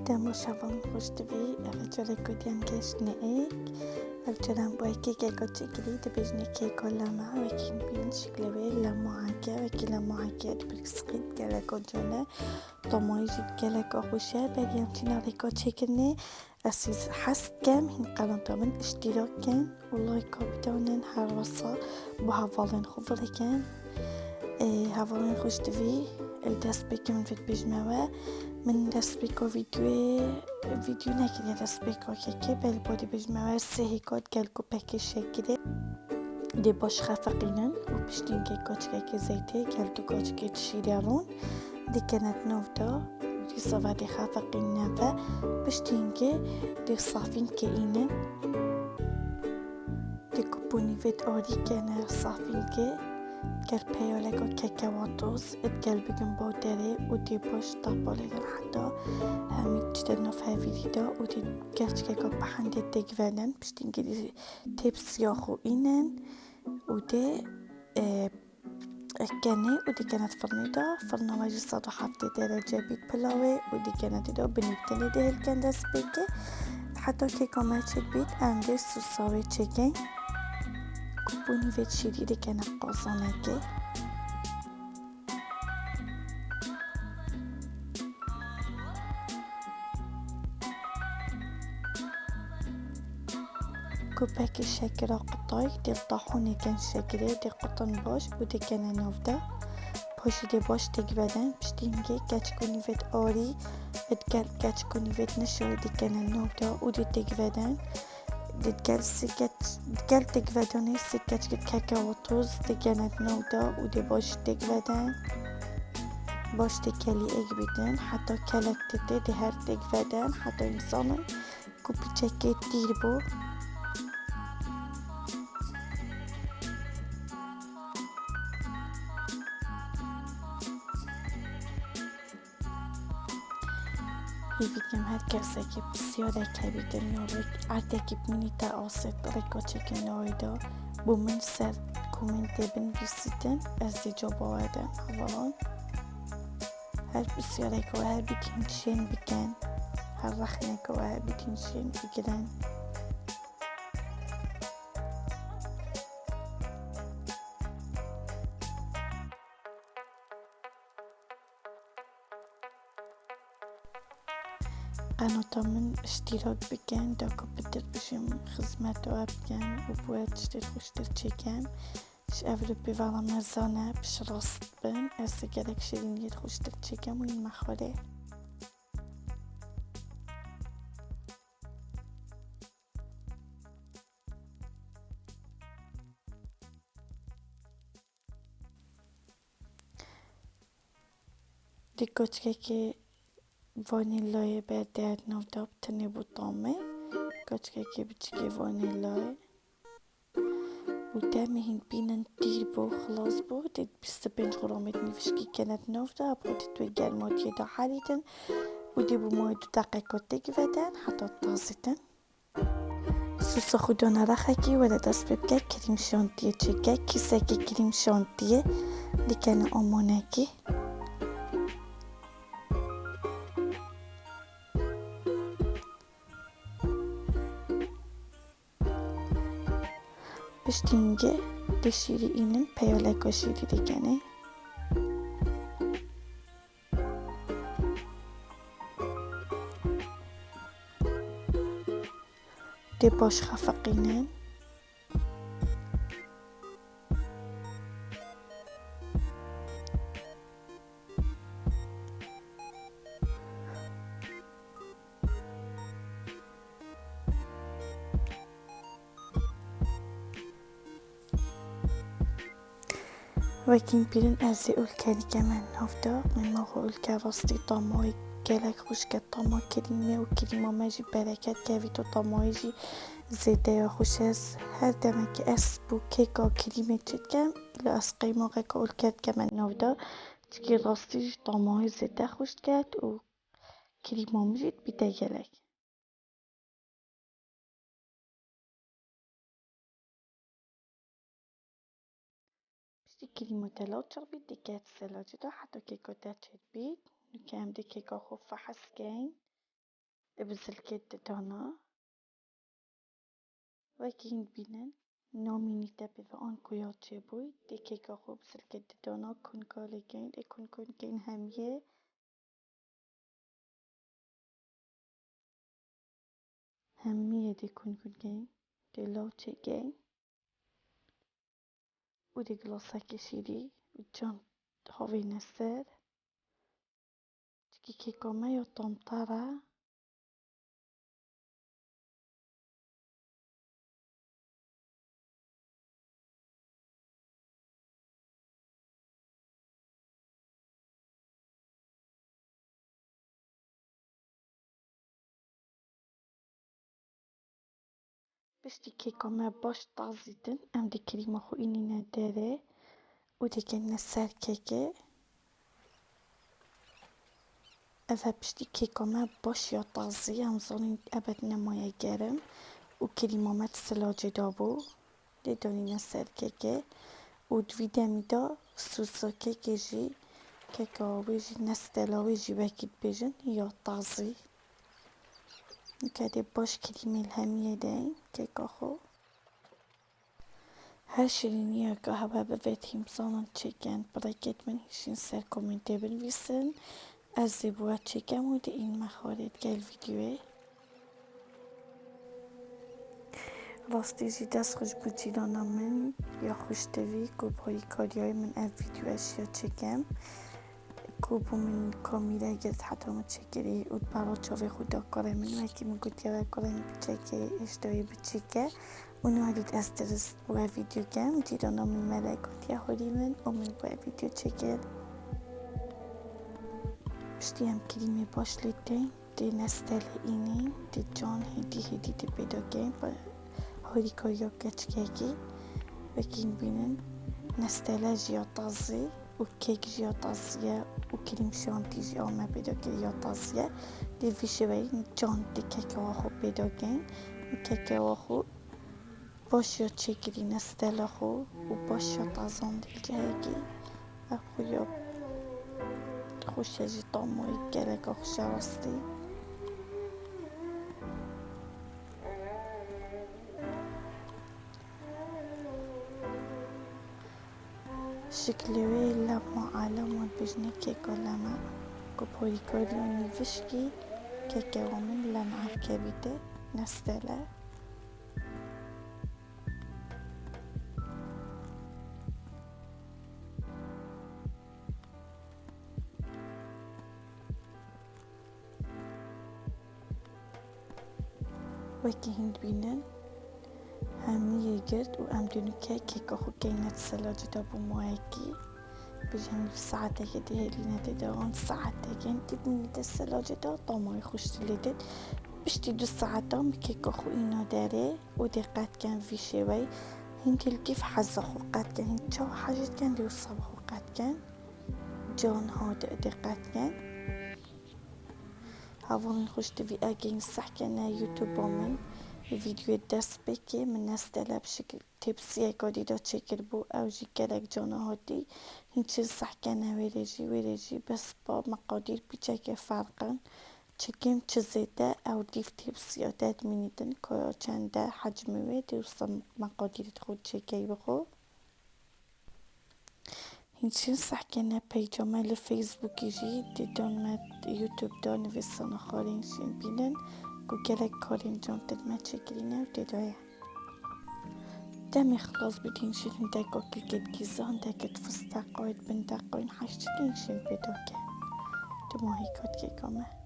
Demo shawan خوشتوی افتاده کدیم کشنه ایک افتادم با یکی که کچکلی دبیجنه که کلامه و کی بین شکلوی لامعاکه و کی لامعاکه دبرسقید گله کنجنه طمايجي گله کاخوشه بدیم تیناری کچکنه اسیز حست کم هن قلم تامن اشتراک کن والله کابتانن هر وصا با هوالن خوبه کن هوالن خوشتوی دست بکن فت بجمعه من دست بکو ویدیو نکرده دست بکو که بل بودی بجمعه سه هیکات گلکو پکشه کده دی باش خفقینن و پشتین که کچکه که زیته گلتو کچکه تشیرالون دی کنت نوفتا دی صفا دی خفقینن و پشتین که دی صافین که اینن دی کپونی وید آری کنه صافین که گر پیالگو ککواتوز اتگل بگم با دره و دی باش تابالیدن حتی همین جدا نفه ویدیدا و دی گرچ که بحنده دگوانن پشتین که دی تیپ سیاخو اینن و دی کنه و دی کنت فرنیدا فرنامجی 107 درجه بیت پلاوه و دی کنت دا بنیبتنی دی هل کن دست بگه حتی که کامچت بیت انده سوساوه چگه کپونی وید شیری دی کنت قازانه که كوباك الشاكرة قطاي دي الطاحوني كان شاكرة دي قطن باش ودي كان نوفدا باشي دي باش تقبادن بشتينجي كاتشكوني فيت آري اتقال كاتشكوني فيت نشوي دي كان نوفدا ودي تقبادن دي تقال تقبادوني سكات كاكاو توز دي كانت نوفدا ودي باش تقبادن باش تكالي اقبادن حتى كالك تدي دي هر تقبادن حتى انسانا كوبي تشاكي تيربو Hivitkem herkese ki psiyore kebiden yorik arteki minita aset reko çekin oyda bu min ser komente bin visiten ez di joba eden havalan her psiyore ko her bitin şen biken her rakhne ko her bitin şen biken قناة من اشتراك بکن دا که بتر بشم خدمت و بکن و باید شتر خوشتر چکم ش اول بیوالم مرزانه بش راست بن از گرک شیرینیت خوشتر چکم و این مخوره دی کچکه که وانیلای بعد نودا بتنی بطعمه کچکه که بچگی وانیلای و دمهن بینن دیر بو خلاص بو دید 25 غرامت نفشکی کنت نودا بودی توی گرماتی دا حریدن و دی بو مای 2 دقیقه تگودن حتی تازیدن سوس خدا نرخکی و دست ببگه کریم شانتیه چگه کیسه که کریم شانتیه دیکنه آمانگی piştiğince de şiriğinin peyoleko şiri dikeni de boş khafaqinen وكين بيرن ازي الكالي كمان هفدا من موقع الكراستي طماي گلک خوشگه طما کریمه و کریما مجی برکت گویتو طمایجی زیده یا خوش از هر دمه که اس بو کیکا کریمه چید کم لی از قیماقه که اول کرد که من نودا چکی راستیش طمای زیده خوش کرد و کریما مجید بیده گلک پشتی کریما تلاو چر بید دیگه سلاجی دا حتی کیکا دا چید بید نکه هم دی کیکا خوب فحس گین بزلكت دانا وكين بينن نوميني تبي فان كوياتشي بوي دي كيكا خو بزلكت دانا كون كاليكين دي كون كين همية دي كون كين دي لوتشي كين ودي غلاساكي شيري وجان هاوي نسر تكي كيكا ما يطم ترى بشتي كيكا ما باش طازيتن ام دي كريمة خو اني ناداري ودي كان نسر كيكي اذا بشتي كيكا ما باش يا طازي ام ظنين ابد نمويا جارم وكريمة ما تسلاجي دابو دي دوني نسر كيكي ودفيدا ميدا سوسا كيكي جي كيكا ويجي نستلا ويجي باكيت بيجن يا طازي كادي باش كريمة الهامية داين كيكا خو Her şirinliğe kahve bevetim zaman çeken bıraket من هشين سر كومنتي بالفيسن الزبوة تشيكم ودي إن مخارج قال فيديوه راستي جي دست خوش بودجيلانا من يا خوش تبي كوبهاي كارياي من الفيديو اشياء تشيكم كوبو من كاميرا قلت حتى متشكري وتبارو تشوفي خودا كاري من وكي من قلت يا كاري بتشيكي اشتري بتشيكي ونوعد أسترس بوا فيديو كام جيرانا من ملاكوت يا هوريمن ومن بوا فيديو تشكر بشتي هم كلمة باش لتين دي نستل إني دي جان هدي دي بيدو كام هوري كوريو كتشكاكي وكين بينن نستل جيا طازي وكيك جيا طازية وكريم شانتي جيا ما بيدو كريا طازية دي في شوي جان دي كيكا واخو بيدو كام كيكا واخو باش تشكري نستل خو وباش طازون دلجاكي اخويا خوش اجي طامو يكالك خوش راستي شكلوي لما عالم بجني كيكو لما كوبوري كوريوني فشكي كيكا ومن لما كبيدة نستله وكي هند بينن همي قرد وام دونكا كيكا خو كينات سلاجة دابو مواكي بجن في ساعتها كده هلينا تدوان ساعتها كين تبني دا السلاجة دا طاماي خوش تليدت بشتي دو ساعتا مكيكا خو اينا داري ودي قاد كان في شوي هنكل كيف حزة خو قاد كان هنك شو حاجة كان دي وصاب خو قاد كان جون هاد دي قاد كان هاوان خوش تبي اجين صح كان يوتيوب من فيديو دست بكي من نستلا بشكل تبسيه قادي دا تشكل بو او جي كالك جانا هادي هنچه صح كان ويريجي بس با مقادير بيچاك فرقا چكيم چزيدا او ديف تبسيه داد منيدن كايا چنده حجمه دوستا مقادير خود چكي بخو هنچه صح كان بيجا مال فيسبوك يجي دي دون ما يوتيوب دا نفسانا خارين شين بينن گوگل کارین جان ما چکرینه و ددایه دمی خلاص بدین شدین دکا کلکت گیزان دکت فستق قاید بین دقاین حشتین شین بداکه دو ماهی کات که کامه